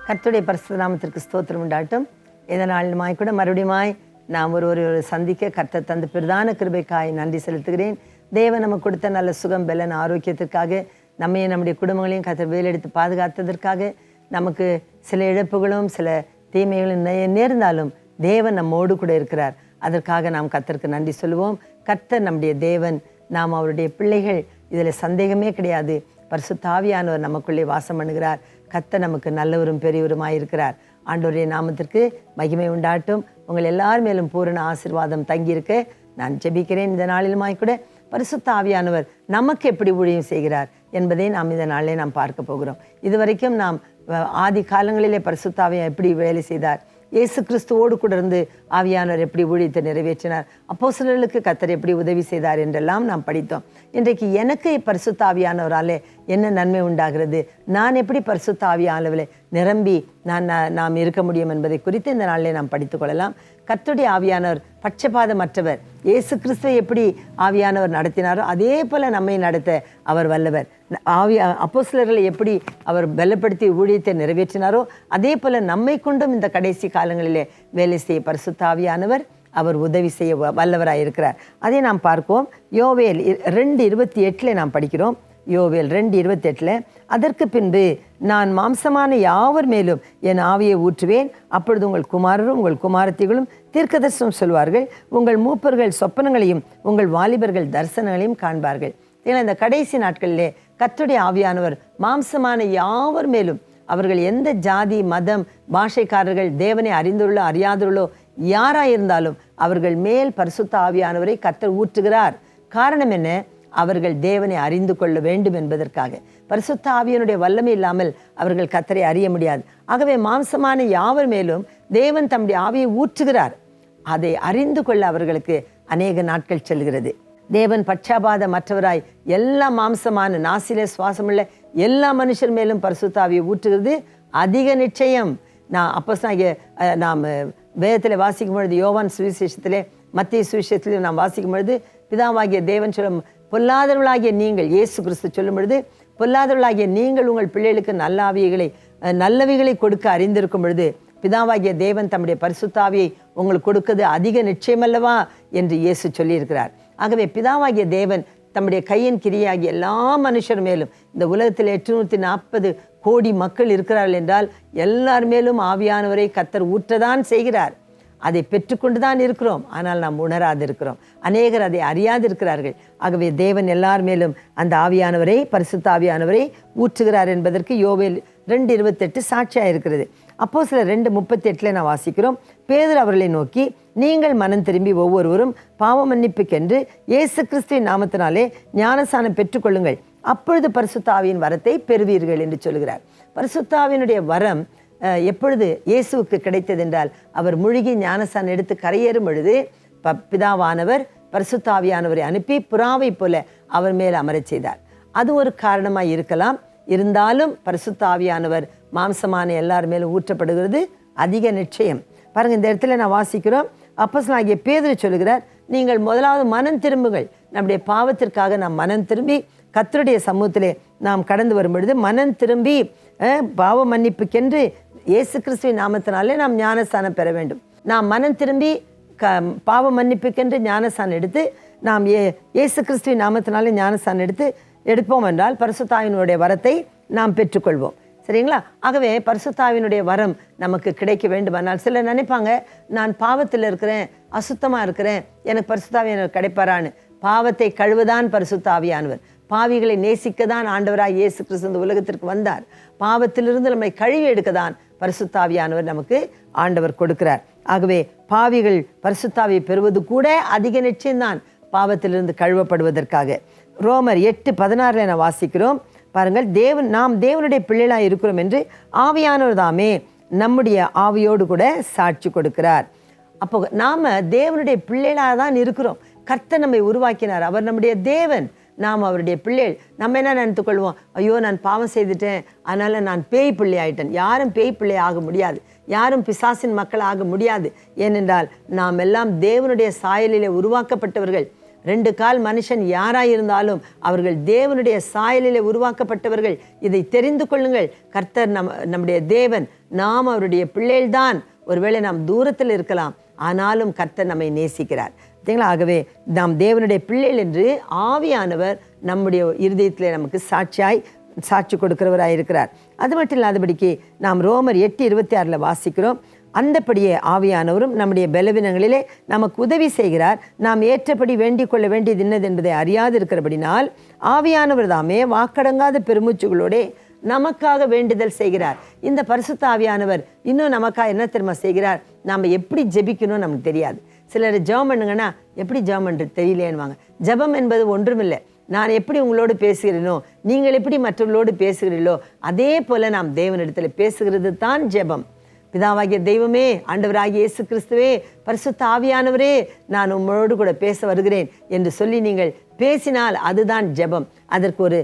கர்த்தருடைய பரிசுத்த நாமத்திற்கு ஸ்தோத்திரம் உண்டாட்டும். இதனாலுமாய் கூட மறுபடியுமாய் நாம் ஒரு சந்திக்க கர்த்தர் தந்த பிரதான கிருபைக்காய் நன்றி செலுத்துகிறேன். தேவன் நமக்கு கொடுத்த நல்ல சுகம் பலன் ஆரோக்கியத்திற்காக, நம்மையும் நம்முடைய குடும்பங்களையும் கர்த்தர் வேலெடுத்து பாதுகாத்ததற்காக, நமக்கு சில இழப்புகளும் சில தீமைகளும் நேர்ந்தாலும் தேவன் நம்மோடு கூட இருக்கிறார். அதற்காக நாம் கர்த்தருக்கு நன்றி சொல்லுவோம். கர்த்தர் நம்முடைய தேவன், நாம் அவருடைய பிள்ளைகள், இதில் சந்தேகமே கிடையாது. பரிசுத்த ஆவியானவர் நமக்குள்ளே வாசம் பண்ணுகிறார். கர்த்தர் நமக்கு நல்லவரும் பெரியவருமாயிருக்கிறார். ஆண்டவருடைய நாமத்திற்கு மகிமை உண்டாட்டும். உங்கள் எல்லார் மேலும் பூரண ஆசீர்வாதம் தங்கியிருக்க நான் ஜெபிக்கிறேன். இந்த நாளிலுமாய் கூட பரிசுத்த ஆவியானவர் நமக்கு எப்படி ஊழியம் செய்கிறார் என்பதை நாம் இந்த நாளிலே நாம் பார்க்க போகிறோம். இதுவரைக்கும் நாம் ஆதி காலங்களிலே பரிசுத்த ஆவியானவர் எப்படி வேலை செய்தார், இயேசு கிறிஸ்துவோடு கூட இருந்து ஆவியானவர் எப்படி ஊழியத்தை நிறைவேற்றினார், அப்போஸ்தலர்களுக்கு கர்த்தர் எப்படி உதவி செய்தார் என்றெல்லாம் நாம் படித்தோம். இன்றைக்கு எனக்கு பரிசுத்த ஆவியானவராலே என்ன நன்மை உண்டாகிறது, நான் எப்படி பரிசுத்த ஆவியானவரை நிரம்பி நாம் இருக்க முடியும் என்பதை குறித்து இந்த நாளிலே நாம் படித்துக் கொள்ளலாம். கர்த்தருடைய ஆவியானவர் பட்சபாதமற்றவர். இயேசு கிறிஸ்துவை எப்படி ஆவியானவர் நடத்தினாரோ அதே போல நம்மை நடத்த அவர் வல்லவர். அப்போஸ்தலர்களை எப்படி அவர் பலப்படுத்தி ஊழியத்தை நிறைவேற்றினாரோ அதே போல நம்மை கொண்டும் இந்த கடைசி காலங்களிலே வேலை செய்ய பரிசுத்த ஆவியானவர் அவர் உதவி செய்ய வல்லவராயிருக்கிறார். அதை நாம் பார்ப்போம். யோவேல் 2:28 நாம் படிக்கிறோம். யோவேல் 2:28, அதற்கு பின்பு நான் மாம்சமான யாவர் மேலும் என் ஆவியை ஊற்றுவேன். அப்பொழுது உங்கள் குமாரரும் உங்கள் குமாரத்திகளும் தீர்க்கதரிசனம் சொல்வார்கள். உங்கள் மூப்பர்கள் சொப்பனங்களையும் உங்கள் வாலிபர்கள் தரிசனங்களையும் காண்பார்கள். ஏன்னா இந்த கடைசி நாட்களிலே கர்த்தருடைய ஆவியானவர் மாம்சமான யாவர் மேலும், அவர்கள் எந்த ஜாதி மதம் பாஷைக்காரர்கள், தேவனை அறிந்துள்ளோ அறியாதுள்ளோ யாராயிருந்தாலும் அவர்கள் மேல் பரிசுத்த ஆவியானவரை கர்த்தர் ஊற்றுகிறார். காரணம் என்ன? அவர்கள் தேவனை அறிந்து கொள்ள வேண்டும் என்பதற்காக. பரிசுத்த ஆவியனுடைய வல்லமை இல்லாமல் அவர்கள் கர்த்தரை அறிய முடியாது. ஆகவே மாம்சமான யாவர் மேலும் தேவன் தம்முடைய ஆவியை ஊற்றுகிறார். அதை அறிந்து கொள்ள அவர்களுக்கு அநேக நாட்கள் செல்கிறது. தேவன் பட்சபாத மற்றவராய் எல்லா மாம்சமான நாசிலே சுவாசமுள்ள எல்லா மனுஷர் மேலும் பரிசுத்த ஆவியை ஊற்றுகிறது அதிக நிச்சயம். நாம் வேதத்தில் வாசிக்கும் பொழுது, யோவான் சுவிசேஷத்திலே மத்திய சுவிசேஷத்திலே நாம் வாசிக்கும் பொழுது, பிதாவாகிய தேவன் சொல்லும் பொல்லாதவர்களாகிய நீங்கள், இயேசு கிறிஸ்து சொல்லும் பொழுது, பொல்லாதவர்களாகிய நீங்கள் உங்கள் பிள்ளைகளுக்கு நல்லவைகளை கொடுக்க அறிந்திருக்கும் பொழுது பிதாவாகிய தேவன் தம்முடைய பரிசுத்த ஆவியை உங்களுக்கு கொடுக்கிறது அதிக நிச்சயமல்லவா என்று இயேசு சொல்லியிருக்கிறார். ஆகவே பிதாவாகிய தேவன் தம்முடைய கையின் கிரியாகிய எல்லா மனுஷர் மேலும், இந்த உலகத்தில் 840 கோடி மக்கள் இருக்கிறார்கள் என்றால் எல்லார் மேலும் ஆவியானவரை கர்த்தர் ஊற்றதான் செய்கிறார். அதை பெற்றுக்கொண்டு தான் இருக்கிறோம். ஆனால் நாம் உணராது இருக்கிறோம். அநேகர் அதை அறியாது இருக்கிறார்கள். ஆகவே தேவன் எல்லார் மேலும் அந்த ஆவியானவரை, பரிசுத்த ஆவியானவரை ஊற்றுகிறார் என்பதற்கு யோவேல் 2:28 சாட்சியாக இருக்கிறது. அப்போஸ்தலர் 2:38 நான் வாசிக்கிறோம். பேதுரு அவர்களை நோக்கி, நீங்கள் மனம் திரும்பி ஒவ்வொருவரும் பாவ மன்னிப்புக்கென்று இயேசு கிறிஸ்துவின் நாமத்தினாலே ஞானஸ்நானம் பெற்றுக்கொள்ளுங்கள், அப்பொழுது பரிசுத்த ஆவியின் வரத்தை பெறுவீர்கள் என்று சொல்கிறார். பரிசுத்த ஆவியினுடைய வரம் எப்பொழுது இயேசுவுக்கு கிடைத்தது என்றால், அவர் முழுகி ஞானஸ்நானம் எடுத்து கரையேறும் பொழுது பிதாவானவர் பரிசுத்த ஆவியானவரை அனுப்பி புறாவை போல அவர் மேல் அமரச் செய்தார். அது ஒரு காரணமாக இருக்கலாம். இருந்தாலும் பரிசுத்த ஆவியானவர் மாம்சமான எல்லார் மேலும் ஊற்றப்படுகிறது அதிக நிச்சயம். பாருங்க, இந்த இடத்துல நான் வாசிக்கிறோம். அப்போஸ்தலனாகிய பேதுரு சொல்லுகிறார், நீங்கள் முதலாவது மனம் திரும்புங்கள். நம்முடைய பாவத்திற்காக நாம் மனம் திரும்பி கர்த்தருடைய சமூகத்திலே நாம் கடந்து வரும் பொழுது மனம் திரும்பி பாவ மன்னிப்புக்கென்று இயேசு கிறிஸ்துவின் நாமத்தினாலே நாம் ஞானஸ்நானம் பெற வேண்டும். நாம் மனம் திரும்பி பாவ மன்னிப்புக்கென்று ஞானஸ்நானம் எடுத்து நாம் இயேசு கிறிஸ்துவின் நாமத்தினாலே ஞானஸ்நானம் எடுப்போம் என்றால் பரிசுத்த ஆவியினுடைய வரத்தை நாம் பெற்றுக்கொள்வோம். சரிங்களா? ஆகவே பரிசுத்த ஆவியினுடைய வரம் நமக்கு கிடைக்க வேண்டுமானால், சிலர் நினைப்பாங்க, நான் பாவத்தில் இருக்கிறேன், அசுத்தமாக இருக்கிறேன், எனக்கு பரிசுத்த ஆவியானவர் கிடைப்பாரான்னு. பாவத்தை கழுவதான் பரிசுத்த ஆவியானவர். பாவிகளை நேசிக்கதான் ஆண்டவராய் இயேசு கிறிஸ்து இந்த உலகத்திற்கு வந்தார். பாவத்திலிருந்து நம்மை கழுவி எடுக்கதான் பரிசுத்த ஆவியானவர் நமக்கு ஆண்டவர் கொடுக்கிறார். ஆகவே பாவிகள் பரிசுத்த ஆவியை பெறுவது கூட அதிக நிச்சயம்தான், பாவத்திலிருந்து கழுவப்படுவதற்காக. ரோமர் 8:16 நான் வாசிக்கிறோம். பாருங்கள், நாம் தேவனுடைய பிள்ளைகளாக இருக்கிறோம் என்று ஆவியானவர் தாமே நம்முடைய ஆவியோடு கூட சாட்சி கொடுக்கிறார். அப்போ நாம் தேவனுடைய பிள்ளைகளாக தான் இருக்கிறோம். கர்த்தர் நம்மை உருவாக்கினார். அவர் நம்முடைய தேவன், நாம் அவருடைய பிள்ளைகள். நம்ம என்ன நினைத்துக்கொள்வோம், ஐயோ நான் பாவம் செய்துட்டேன், அதனால் நான் பேய் பிள்ளை ஆயிட்டேன். யாரும் பேய் பிள்ளை ஆக முடியாது, யாரும் பிசாசின் மக்கள் ஆக முடியாது. ஏனென்றால் நாம் எல்லாம் தேவனுடைய சாயலிலே உருவாக்கப்பட்டவர்கள். 2 கால் மனுஷன் யாராயிருந்தாலும் அவர்கள் தேவனுடைய சாயலிலே உருவாக்கப்பட்டவர்கள். இதை தெரிந்து கொள்ளுங்கள். கர்த்தர் நம்முடைய தேவன், நாம் அவருடைய பிள்ளைகள்தான். ஒருவேளை நாம் தூரத்தில் இருக்கலாம், ஆனாலும் கர்த்தர் நம்மை நேசிக்கிறார். சரிங்களா? ஆகவே நாம் தேவனுடைய பிள்ளைகள் என்று ஆவியானவர் நம்முடைய இருதயத்தில் நமக்கு சாட்சி கொடுக்கிறவராக இருக்கிறார். அது மட்டும் இல்லாதபடிக்கு நாம் ரோமர் 8:26 வாசிக்கிறோம். அந்தபடியே ஆவியானவரும் நம்முடைய பலவீனங்களிலே நமக்கு உதவி செய்கிறார். நாம் ஏற்றபடி வேண்டிக் கொள்ள வேண்டியது என்னது என்பதை அறியாது இருக்கிறபடினால் ஆவியானவர் தாமே வாக்கடங்காத பெருமூச்சுகளோட நமக்காக வேண்டுதல் செய்கிறார். இந்த பரிசுத்த ஆவியானவர் இன்னும் நமக்காக என்ன தெரியுமா செய்கிறார்? நாம் எப்படி ஜெபிக்கணும்னு நமக்கு தெரியாது. சிலர் ஜெபம் பண்ணுங்கன்னா எப்படி ஜெபம் பண்ணுறது தெரியலேன்னுவாங்க. ஜெபம் என்பது ஒன்றுமில்லை. நான் எப்படி உங்களோடு பேசுகிறேனோ, நீங்கள் எப்படி மற்றவர்களோடு பேசுகிறீர்களோ, அதே போல நாம் தேவனிடத்தில் பேசுகிறது தான் ஜெபம். பிதாவாகிய தெய்வமே, ஆண்டவராகிய இயேசு கிறிஸ்துவே, பரிசுத்த ஆவியானவரே, நான் உங்களோடு கூட பேச வருகிறேன் என்று சொல்லி நீங்கள் பேசினால் அதுதான் ஜெபம். அதற்கு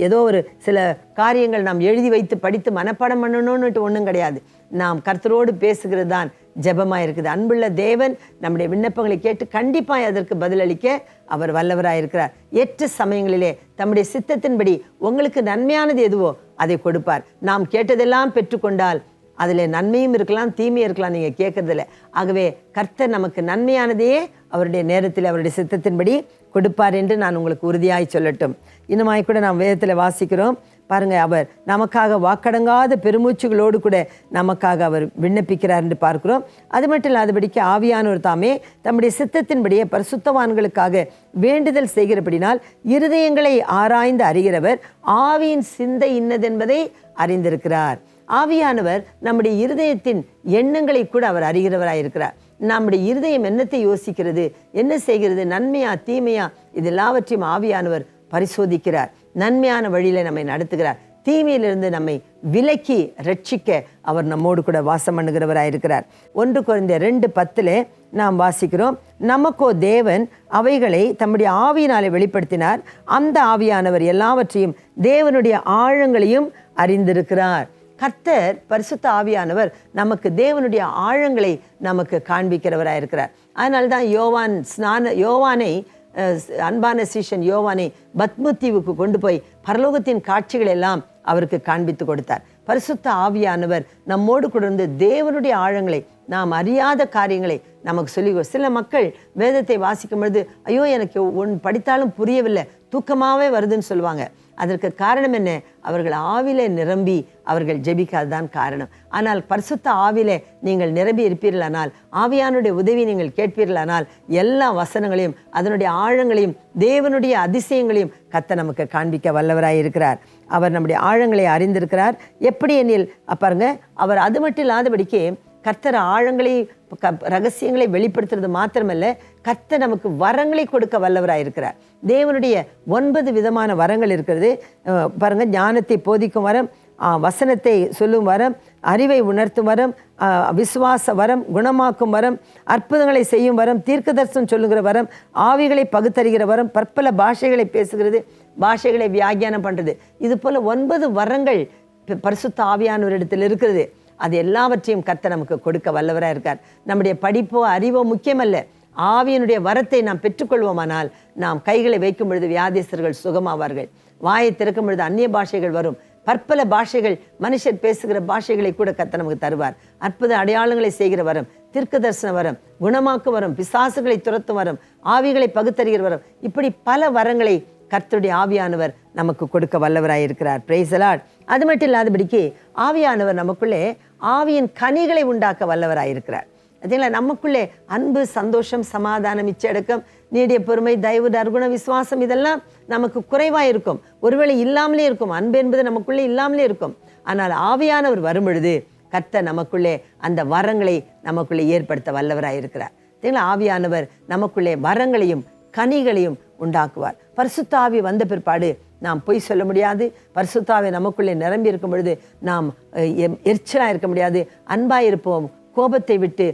ஏதோ சில காரியங்கள் நாம் எழுதி வைத்து படித்து மனப்பாடம் பண்ணணும்னுட்டு ஒன்றும் கிடையாது. நாம் கர்த்தரோடு பேசுகிறது தான் ஜெபமாக இருக்குது. அன்புள்ள தேவன் நம்முடைய விண்ணப்பங்களை கேட்டு கண்டிப்பாக அதற்கு பதிலளிக்க அவர் வல்லவராக இருக்கிறார். ஏற்ற சமயங்களிலே தம்முடைய சித்தத்தின்படி உங்களுக்கு நன்மையானது எதுவோ அதை கொடுப்பார். நாம் கேட்டதெல்லாம் பெற்றுக்கொண்டால் அதில் நன்மையும் இருக்கலாம், தீமையும் இருக்கலாம், நீங்கள் கேட்கறதில்ல. ஆகவே கர்த்தர் நமக்கு நன்மையானதையே அவருடைய நேரத்தில் அவருடைய சித்தத்தின்படி கொடுப்பார் என்று நான் உங்களுக்கு உறுதியாய் சொல்லட்டும். இன்னுமாய் கூட நாம் வேதத்தில் வாசிக்கிறோம் பாருங்க, அவர் நமக்காக வாக்கடங்காத பெருமூச்சுகளோடு கூட நமக்காக அவர் விண்ணப்பிக்கிறார் என்று பார்க்கிறோம். அது மட்டும் இல்லாதபடிக்கு ஆவியானவர் தாமே தம்முடைய சித்தத்தின்படியே பரிசுத்தவான்களுக்காக வேண்டுதல் செய்கிறபடினால் இருதயங்களை ஆராய்ந்து அறிகிறவர் ஆவியின் சிந்தை இன்னதென்பதை அறிந்திருக்கிறார். ஆவியானவர் நம்முடைய இருதயத்தின் எண்ணங்களை கூட அவர் அறிகிறவராயிருக்கிறார். நம்முடைய இருதயம் என்னத்தை யோசிக்கிறது, என்ன செய்கிறது, நன்மையா தீமையா, இது எல்லாவற்றையும் ஆவியானவர் பரிசோதிக்கிறார். நன்மையான வழியில நம்மை நடத்துகிறார். தீமையிலிருந்து நம்மை விலக்கி ரட்சிக்க அவர் நம்மோடு கூட வாசம் பண்ணுகிறவராயிருக்கிறார். 1 கொரிந்தியர் 2:10 நாம் வாசிக்கிறோம், நமக்கோ தேவன் அவைகளை தம்முடைய ஆவியினாலே வெளிப்படுத்தினார். அந்த ஆவியானவர் எல்லாவற்றையும் தேவனுடைய ஆழங்களையும் அறிந்திருக்கிறார். கர்த்தர் பரிசுத்த ஆவியானவர் நமக்கு தேவனுடைய ஆழங்களை நமக்கு காண்பிக்கிறவராயிருக்கிறார். அதனால்தான் யோவானை அன்பான சீஷன் யோவானை பத்மத்தீவுக்கு கொண்டு போய் பரலோகத்தின் காட்சிகள் எல்லாம் அவருக்கு காண்பித்து கொடுத்தார். பரிசுத்த ஆவியானவர் நம்மோடு கூட இருந்து தேவனுடைய ஆழங்களை, நாம் அறியாத காரியங்களை நமக்கு சொல்லி. சில மக்கள் வேதத்தை வாசிக்கும் பொழுது ஐயோ எனக்கு படித்தாலும் புரியவில்லை, தூக்கமாகவே வருதுன்னு சொல்லுவாங்க. அதற்கு காரணம் என்ன? அவர்கள் ஆவிலே நிரம்பி அவர்கள் ஜெபிக்காதுதான் காரணம். ஆனால் பரிசுத்த ஆவிலே நீங்கள் நிரம்பி இருப்பீர்களானால், ஆவியானுடைய உதவி நீங்கள் கேட்பீர்களானால், எல்லா வசனங்களையும் அதனுடைய ஆழங்களையும் தேவனுடைய அதிசயங்களையும் கர்த்தர் நமக்கு காண்பிக்க வல்லவராய் இருக்கிறார். அவர் நம்முடைய ஆழங்களை அறிந்திருக்கிறார். எப்படி எண்ணில் பாருங்க, அவர் அது மட்டும் இல்லாதபடிக்கு கர்த்தர் ஆழங்களை ரகசியங்களை வெளிப்படுத்துறது மாத்திரமல்ல, கர்த்தர் நமக்கு வரங்களை கொடுக்க வல்லவராயிருக்கிறார். தேவனுடைய 9 விதமான வரங்கள் இருக்கிறது பாருங்க. ஞானத்தை போதிக்கும் வரம், வசனத்தை சொல்லும் வரம், அறிவை உணர்த்தும் வரம், விசுவாச வரம், குணமாக்கும் வரம், அற்புதங்களை செய்யும் வரம், தீர்க்கதரிசனம் சொல்லுகிற வரம், ஆவிகளை பகுத்தறிகிற வரம், பற்பல பாஷைகளை பேசுகிறது, பாஷைகளை வியாக்கியானம் பண்றது. இது போல 9 வரங்கள் பரிசுத்த ஆவியானவரிடத்தில் இருக்கிறது. அது எல்லாவற்றையும் கர்த்தர் நமக்கு கொடுக்க வல்லவராக இருக்கார். நம்முடைய படிப்போ அறிவோ முக்கியமல்ல. ஆவியனுடைய வரத்தை நாம் பெற்றுக்கொள்வோமானால், நாம் கைகளை வைக்கும் பொழுது வியாதிஸ்தர்கள் சுகமாவார்கள். வாயை திறக்கும் பொழுது அந்நிய பாஷைகள் வரும். பற்பல பாஷைகள், மனுஷர் பேசுகிற பாஷைகளை கூட கர்த்தர் நமக்கு தருவார். அற்புத அடையாளங்களை செய்கிற வரம், தீர்க்க தரிசன வரம், குணமாக்கு வரம், பிசாசுகளை துரத்தும் வரம், ஆவிகளை பகுத்தறிகிற வரம், இப்படி பல வரங்களை கர்த்தருடைய ஆவியானவர் நமக்கு கொடுக்க வல்லவராய் இருக்கிறார். Praise the Lord. அது மட்டும் இல்லாதபடிக்கு ஆவியானவர் நமக்குள்ளே ஆவியின் கனிகளை உண்டாக்க வல்லவராய் இருக்கிறார். அதனால நமக்குள்ளே அன்பு, சந்தோஷம், சமாதானம், இச்சடக்கம், நீடிய பொறுமை, தயவு, நற்குண, விசுவாசம், இதெல்லாம் நமக்கு குறைவாக இருக்கும். ஒருவேளை இல்லாமலே இருக்கும். அன்பு என்பது நமக்குள்ளே இல்லாமலே இருக்கும். ஆனால் ஆவியானவர் வரும் பொழுது கர்த்தர் நமக்குள்ளே அந்த வரங்களை நமக்குள்ளே ஏற்படுத்த வல்லவராய் இருக்கிறார். ஆவியானவர் நமக்குள்ளே வரங்களையும் கனிகளையும் உண்டாக்குவார். பரிசுத்த ஆவி வந்த பிற்பாடு நாம் பொய் சொல்ல முடியாது. பரிசுத்த ஆவி நமக்குள்ளே நிரம்பி இருக்கும் பொழுது நாம் எரிச்சலாக இருக்க முடியாது. அன்பாக இருப்போம், கோபத்தை விட்டு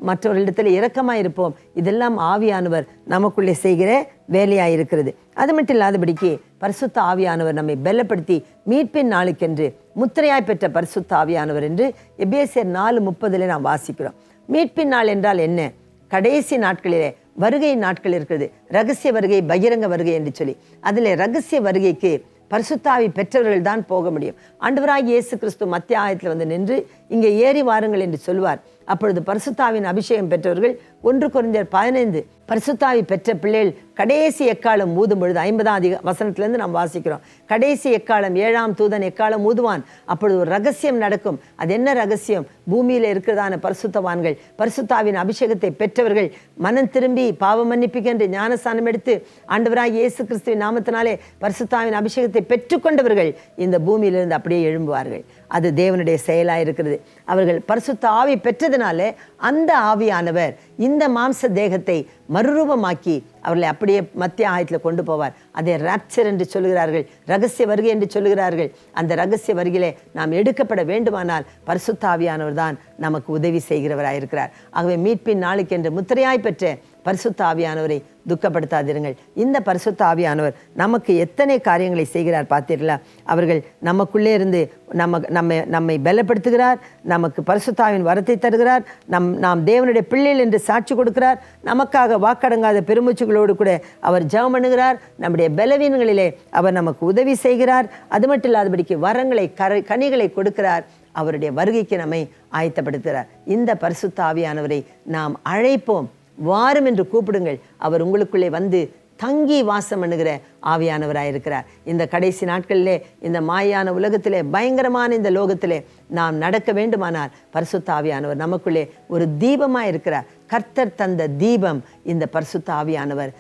மற்றவர்களிடத்தில் இரக்கமாக இருப்போம். இதெல்லாம் ஆவியானவர் நமக்குள்ளே செய்கிற வேலையாக இருக்கிறது. அது மட்டும் இல்லாதபடிக்கு பரிசுத்த ஆவியானவர் நம்மை பலப்படுத்தி மீட்பின் நாளுக்கென்று முத்திரையாய் பெற்ற பரிசுத்த ஆவியானவர் என்று எபேசியர் 4:30 நாம் வாசிக்கிறோம். மீட்பின் நாள் என்றால் என்ன? கடைசி நாட்களிலே வருகை நாட்கள் இருக்கிறது. ரகசிய வருகை, பகிரங்க வருகை என்று சொல்லி. அதில் ரகசிய வருகைக்கு பரிசுத்தாவி பெற்றவர்கள் தான் போக முடியும். ஆண்டவராகிய இயேசு கிறிஸ்து மத்திய ஆயத்தில் வந்து நின்று இங்கே ஏறி வாருங்கள் என்று சொல்வார். அப்பொழுது பரிசுத்தாவின் அபிஷேகம் பெற்றவர்கள் 1 கொரிந்தியர் 15 பரிசுத்தாவி பெற்ற பிள்ளைகள் கடைசி எக்காலம் ஊதும் பொழுது 50ஆம் வசனத்திலிருந்து நாம் வாசிக்கிறோம். கடைசி எக்காலம் 7ஆம் தூதன் எக்காலம் ஊதுவான். அப்பொழுது ஒரு ரகசியம் நடக்கும். அது என்ன ரகசியம்? பூமியில் இருக்கிறதான பரிசுத்தவான்கள், பரிசுத்தாவின் அபிஷேகத்தை பெற்றவர்கள் மனம் திரும்பி பாவ மன்னிப்புக்கென்று ஞானஸ்தானம் எடுத்து ஆண்டவராகிய இயேசு கிறிஸ்துவின் நாமத்தினாலே பரிசுத்தாவின் அபிஷேகத்தை பெற்றுக்கொண்டவர்கள் இந்த பூமியிலிருந்து அப்படியே எழும்புவார்கள். அது தேவனுடைய செயலாக இருக்கிறது. அவர்கள் பரிசுத்த ஆவி பெற்றதுனாலே அந்த ஆவியானவர் இந்த மாம்ச தேகத்தை மறுரூபமாக்கி அவர்களை அப்படியே மத்திய ஆயத்தில் கொண்டு போவார். அதை ராப்சர் என்று சொல்லுகிறார்கள், ரகசிய வருகை என்று சொல்லுகிறார்கள். அந்த ரகசிய வருகையிலே நாம் எடுக்கப்பட வேண்டுமானால் பரிசுத்த ஆவியானவர் தான் நமக்கு உதவி செய்கிறவராயிருக்கிறார். ஆகவே மீட்பின் நாளுக்கு என்று முத்திரையாய் பெற்ற பரிசுத்த ஆவியானவரை துக்கப்படுத்தாதிருங்கள். இந்த பரிசுத்த ஆவியானவர் நமக்கு எத்தனை காரியங்களை செய்கிறார் பார்த்தீர்களா? அவர்கள் நமக்குள்ளே இருந்து நம்மை பலப்படுத்துகிறார், நமக்கு பரிசுத்தாவின் வரத்தை தருகிறார், நாம் தேவனுடைய பிள்ளைகள் என்று சாட்சி கொடுக்கிறார், நமக்காக வாக்கடங்காத பெருமூச்சுகளோடு கூட அவர் ஜெபம் பண்ணுகிறார், நம்முடைய பலவீனங்களிலே அவர் நமக்கு உதவி செய்கிறார். அது மட்டும் இல்லாதபடிக்கு வரங்களை கனிகளை கொடுக்கிறார். அவருடைய வருகைக்கு நம்மை ஆயத்தப்படுத்துகிறார். இந்த பரிசுத்த ஆவியானவரை நாம் அழைப்போம். வாரும் என்று கூப்பிடுங்கள். அவர் உங்களுக்குள்ளே வந்து தங்கி வாசம் பண்ணுகிற ஆவியானவராயிருக்கிறார். இந்த கடைசி நாட்களிலே, இந்த மாயான உலகத்திலே, பயங்கரமான இந்த லோகத்திலே நாம் நடக்க வேண்டுமானால் பரிசுத்த ஆவியானவர் நமக்குள்ளே ஒரு தீபமாக இருக்கிறார். கர்த்தர் தந்த தீபம் இந்த பரிசுத்த ஆவியானவர்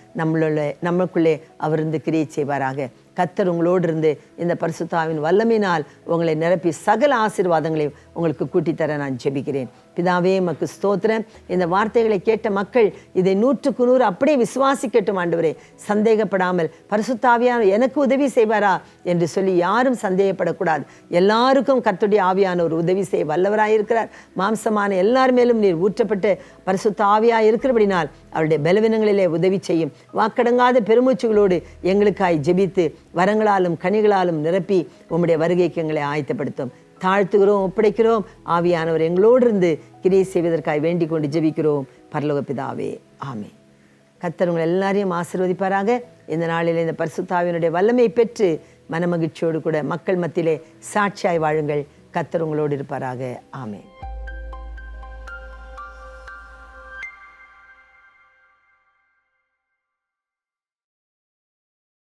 நமக்குள்ளே அவர் இருந்து கிரியை செய்வாராக. கர்த்தர் உங்களோடு இருந்து இந்த பரிசுத்த ஆவியின் வல்லமையினால் உங்களை நிரப்பி சகல ஆசீர்வாதங்களையும் உங்களுக்கு கூட்டித்தர நான் ஜெபிக்கிறேன். பிதாவே, மக்கு ஸ்தோத்திரம். இந்த வார்த்தைகளை கேட்ட மக்கள் இதை 100க்கு 100 அப்படியே விசுவாசிக்கட்டும் ஆண்டவரே. சந்தேகப்படாமல் பரிசுத்த ஆவியானவர் எனக்கு உதவி செய்வாரா என்று சொல்லி யாரும் சந்தேகப்படக்கூடாது. எல்லாருக்கும் கர்த்தருடைய ஆவியானவர் உதவி செய்ய வல்லவராயிருக்கிறார். மாம்சமான எல்லார் மேலும் நீர் ஊற்றப்பட்டு பரிசுத்த ஆவியாய் இருக்கிறபடினால் அவருடைய பலவீனங்களிலே உதவி செய்யும். வாக்கடங்காத பெருமூச்சுகளோடு எங்களுக்காய் ஜெபித்து வரங்களாலும் கனிகளாலும் நிரப்பி உம்முடைய வருகைக்கு எங்களை ஆயத்தப்படுத்தும். தாழ்த்துகிறோம், ஒப்படைக்கிறோம். ஆவியானவர் எங்களோடு இருந்து கிரியை செய்வதற்காக வேண்டிக் கொண்டு ஜெபிக்கிறோம். பரலோக பிதாவே, ஆமென். கர்த்தர் உங்கள் எல்லாரையும் ஆசீர்வதிப்பாராக. இந்த நாளில் இந்த பரிசுத்த ஆவியினுடைய வல்லமை பெற்று மனமகிழ்ச்சியோடு கூட மக்கள் மத்தியிலே சாட்சியாய் வாழுங்கள். கர்த்தர் உங்களோடு இருப்பாராக. ஆமென்.